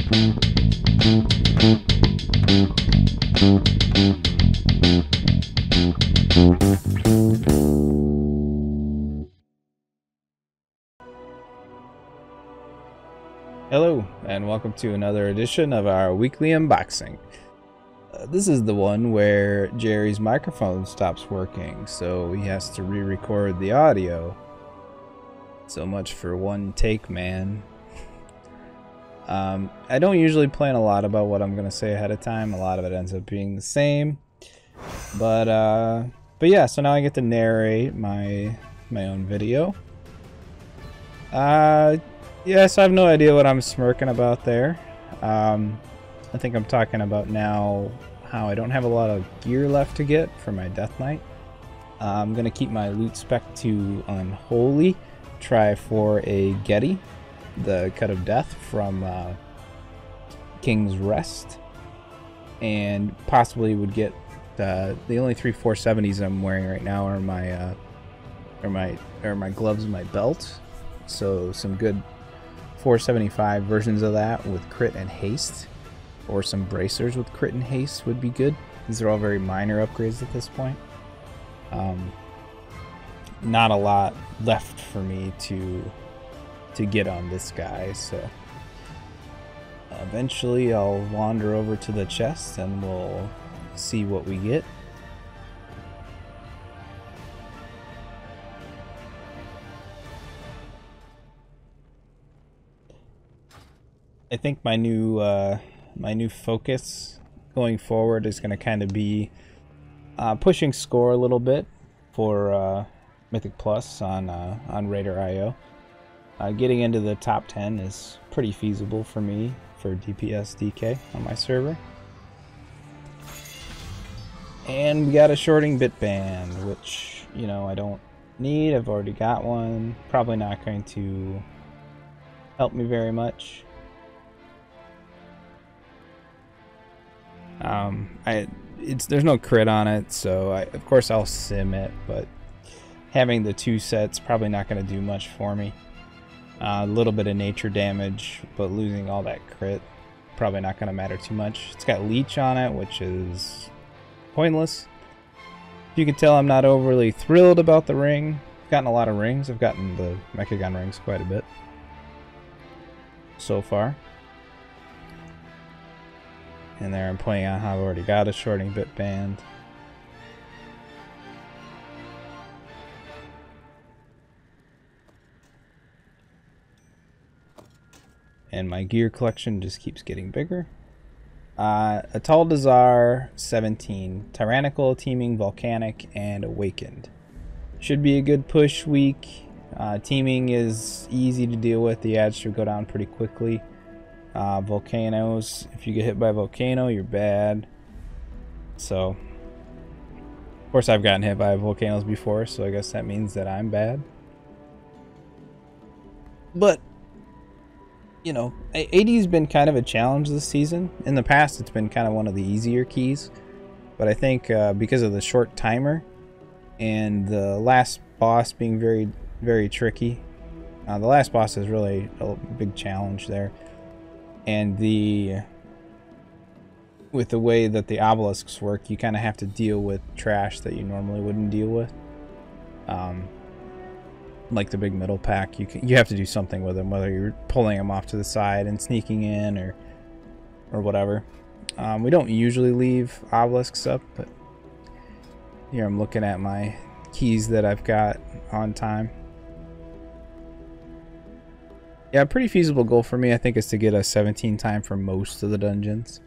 Hello, and welcome to another edition of our weekly unboxing. This is the one where Jerry's microphone stops working, so he has to re-record the audio. So much for one take, man. I don't usually plan a lot about what I'm going to say ahead of time. A lot of it ends up being the same. But yeah, so now I get to narrate my own video. Yeah, so I have no idea what I'm smirking about there. I think I'm talking about now how I don't have a lot of gear left to get for my Death Knight. I'm going to keep my loot spec to Unholy, try for a Getty, the Cut of Death from King's Rest, and possibly would get the only 3 470s I'm wearing right now are my gloves and my belt. So some good 475 versions of that with crit and haste, or some bracers with crit and haste would be good. These are all very minor upgrades at this point. Not a lot left for me to get on this guy, so eventually I'll wander over to the chest and we'll see what we get. I think my new focus going forward is going to kind of be pushing score a little bit for Mythic Plus on Raider.io. Getting into the top 10 is pretty feasible for me for DPS DK on my server. And we got a shorting bit band, which, you know, I don't need. I've already got one. Probably not going to help me very much. There's no crit on it, so of course I'll sim it, but having the 2 sets probably not going to do much for me. A little bit of nature damage, but losing all that crit probably not going to matter too much. It's got leech on it, which is pointless. You can tell I'm not overly thrilled about the ring. I've gotten a lot of rings. I've gotten the Mechagon rings quite a bit so far. And there I'm pointing out how I've already got a shorting bit band. And my gear collection just keeps getting bigger. Atal Dazar 17, Tyrannical, Teaming, Volcanic, and Awakened. Should be a good push week. Teaming is easy to deal with. The ads should go down pretty quickly. Volcanoes, if you get hit by a volcano, you're bad. So, of course I've gotten hit by volcanoes before, so I guess that means that I'm bad. But, you know, AD's been kind of a challenge this season. In the past, it's been kind of one of the easier keys. But I think because of the short timer and the last boss being very, very tricky, the last boss is really a big challenge there. And with the way that the obelisks work, you kind of have to deal with trash that you normally wouldn't deal with. Like the big middle pack, you have to do something with them, whether you're pulling them off to the side and sneaking in or whatever. We don't usually leave obelisks up, but here I'm looking at my keys that I've got on time. Yeah, a pretty feasible goal for me, I think, is to get a 17 time for most of the dungeons.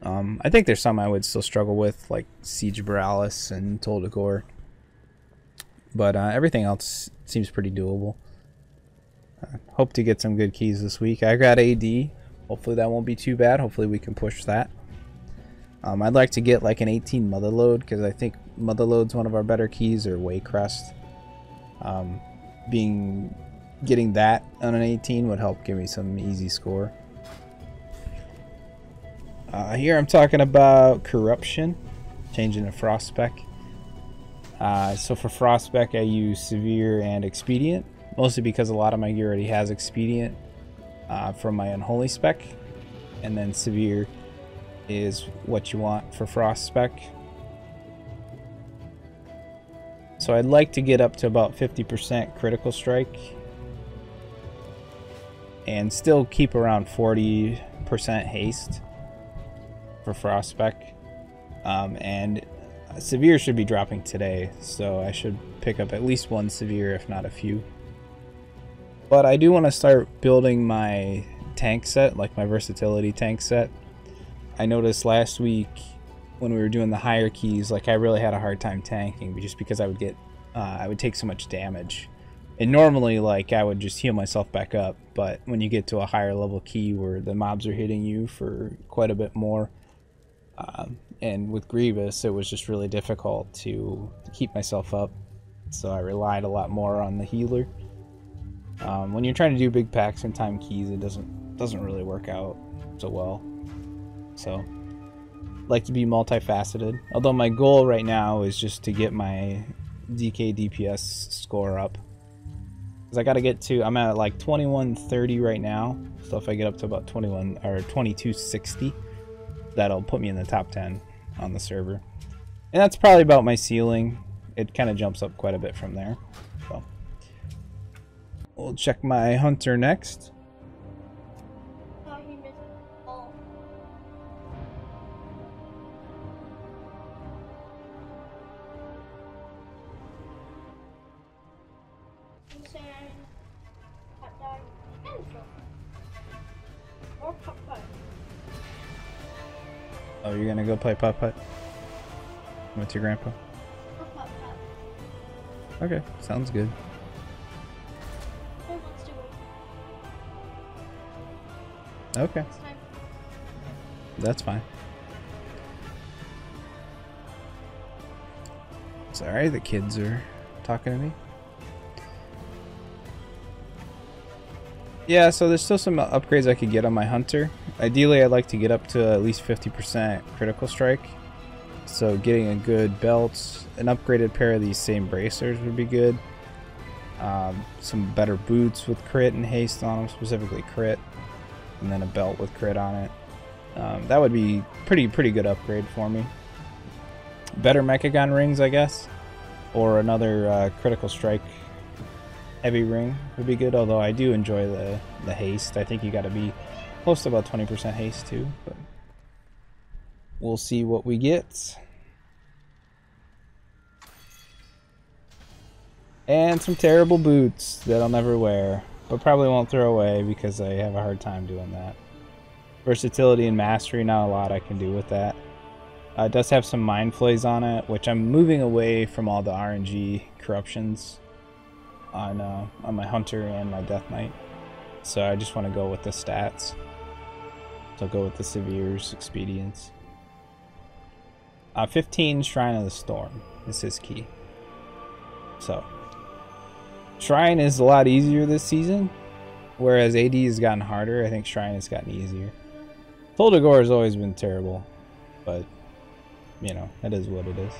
I think there's some I would still struggle with, like Siege Borealis and Toldagor. But everything else seems pretty doable. Hope to get some good keys this week. I got AD. Hopefully that won't be too bad. Hopefully we can push that. I'd like to get like an 18 Motherload, because I think Motherload's one of our better keys, or Waycrest. Getting that on an 18 would help give me some easy score. Here I'm talking about Corruption, changing to Frost Spec. So for Frost Spec I use Severe and Expedient, mostly because a lot of my gear already has Expedient from my Unholy Spec. and then severe is what you want for frost spec. So I'd like to get up to about 50% critical strike and still keep around 40% haste for frost spec. And severe should be dropping today, so I should pick up at least one severe, if not a few. But I do want to start building my tank set, like my versatility tank set. I noticed last week when we were doing the higher keys, like I really had a hard time tanking just because I would take so much damage. And normally, like, I would just heal myself back up, but when you get to a higher level key where the mobs are hitting you for quite a bit more, and with Grievous, it was just really difficult to keep myself up, so I relied a lot more on the healer. When you're trying to do big packs and time keys, it doesn't really work out so well. So, like to be multifaceted. Although my goal right now is just to get my DK DPS score up. Because I gotta get to, I'm at like 2130 right now. So if I get up to about 2260, that'll put me in the top 10 on the server. And that's probably about my ceiling. It kind of jumps up quite a bit from there. So we'll check my hunter next. Oh, you're gonna go play putt-putt with your grandpa? Okay, sounds good. Okay. That's fine. Sorry, the kids are talking to me. Yeah, so there's still some upgrades I could get on my hunter. Ideally, I'd like to get up to at least 50% critical strike. So getting a good belt, an upgraded pair of these same bracers would be good. Some better boots with crit and haste on them, specifically crit. And then a belt with crit on it. That would be pretty good upgrade for me. Better Mechagon rings, I guess. Or another critical strike heavy ring would be good, although I do enjoy the haste. I think you gotta be close to about 20% haste too, but we'll see what we get. And some terrible boots that I'll never wear, but probably won't throw away because I have a hard time doing that. Versatility and mastery, not a lot I can do with that. It does have some mind flays on it, which I'm moving away from all the RNG corruptions on my hunter and my death knight, so I just want to go with the stats. So I'll go with the severe's expedience. 15 Shrine of the Storm is his key. So Shrine is a lot easier this season, whereas AD has gotten harder. I think Shrine has gotten easier. Toldagor has always been terrible, but you know, that is what it is.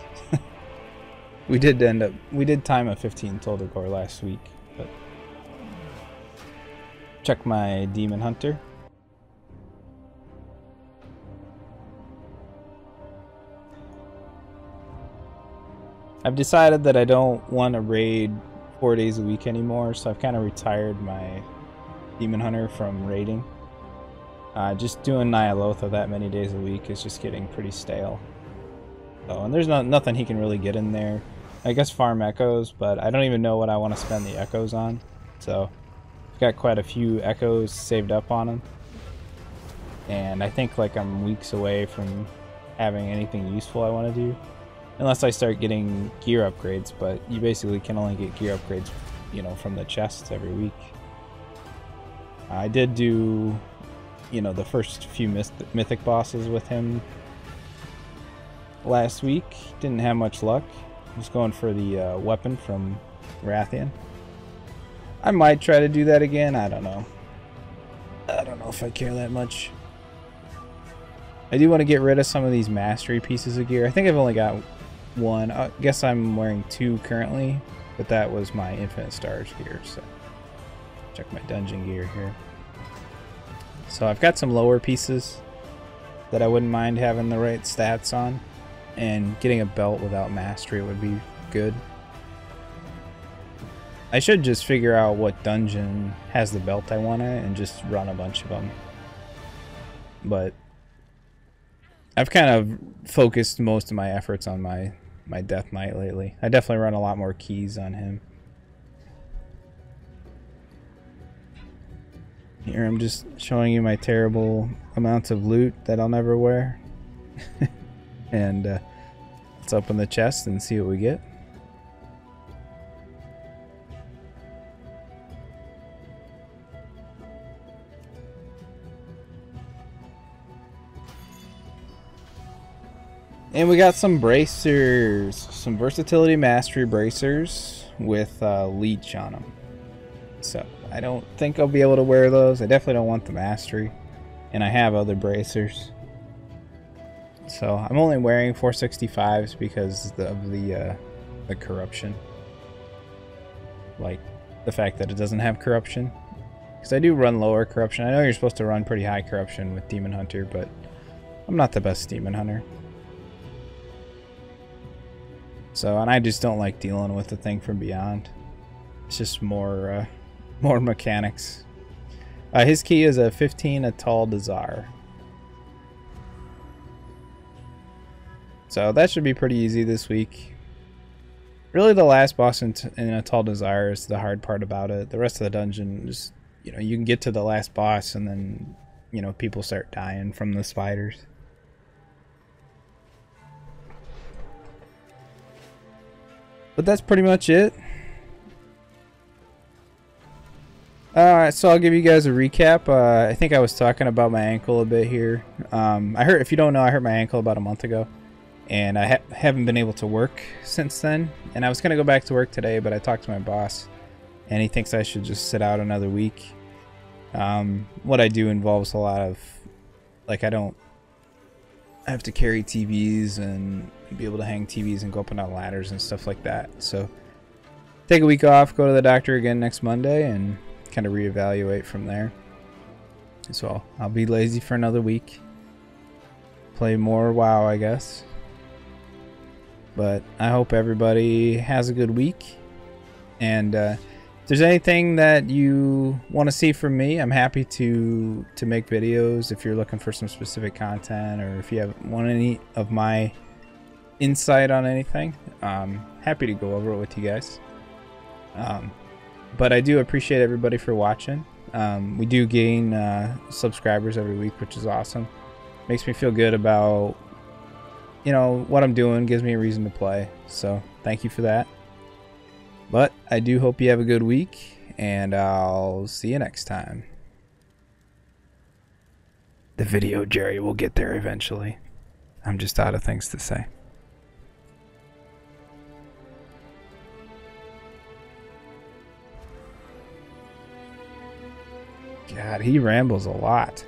We did time a 15 Toldagor last week, but check my Demon Hunter. I've decided that I don't want to raid 4 days a week anymore, so I've kind of retired my Demon Hunter from raiding. Just doing Nyalotha that many days a week is just getting pretty stale. So, and there's nothing he can really get in there. I guess farm echoes, but I don't even know what I want to spend the echoes on. So I've got quite a few echoes saved up on him. And I think like I'm weeks away from having anything useful I want to do. Unless I start getting gear upgrades, but you basically can only get gear upgrades, you know, from the chests every week. I did do, you know, the first few mythic bosses with him last week. Didn't have much luck. Just going for the weapon from Rathian. I might try to do that again. I don't know. I don't know if I care that much. I do want to get rid of some of these mastery pieces of gear. I think I've only got one. I guess I'm wearing 2 currently, but that was my Infinite Stars gear. So check my dungeon gear here. So I've got some lower pieces that I wouldn't mind having the right stats on, and getting a belt without mastery would be good. I should just figure out what dungeon has the belt I want and just run a bunch of them. But I've kind of focused most of my efforts on my Death Knight lately. I definitely run a lot more keys on him. Here I'm just showing you my terrible amounts of loot that I'll never wear. And let's open the chest and see what we get. And we got some bracers, some versatility mastery bracers with leech on them. So I don't think I'll be able to wear those. I definitely don't want the mastery, and I have other bracers. So I'm only wearing 465s because of the corruption, like the fact that it doesn't have corruption. Because I do run lower corruption. I know you're supposed to run pretty high corruption with Demon Hunter, but I'm not the best Demon Hunter. So, and I just don't like dealing with the thing from beyond. It's just more mechanics. His key is a 15 Atal Desire. So that should be pretty easy this week. Really, the last boss in Atal Desire is the hard part about it. The rest of the dungeon is, you know, you can get to the last boss and then, you know, people start dying from the spiders. But that's pretty much it. Alright, so I'll give you guys a recap. I think I was talking about my ankle a bit here. If you don't know, I hurt my ankle about a month ago. And I haven't been able to work since then. And I was going to go back to work today, but I talked to my boss. And he thinks I should just sit out another week. What I do involves a lot of... Like, I have to carry TVs and be able to hang TVs and go up and down ladders and stuff like that. So take a week off, go to the doctor again next Monday, and kind of reevaluate from there. So I'll be lazy for another week. Play more WoW, I guess. But I hope everybody has a good week. And if there's anything that you want to see from me, I'm happy to make videos if you're looking for some specific content, or if you want any of my insight on anything. Happy to go over it with you guys. But I do appreciate everybody for watching. We do gain subscribers every week, which is awesome. Makes me feel good about, you know, what I'm doing. Gives me a reason to play. So thank you for that. But I do hope you have a good week, and I'll see you next time. The video, Jerry, will get there eventually. I'm just out of things to say. God, he rambles a lot.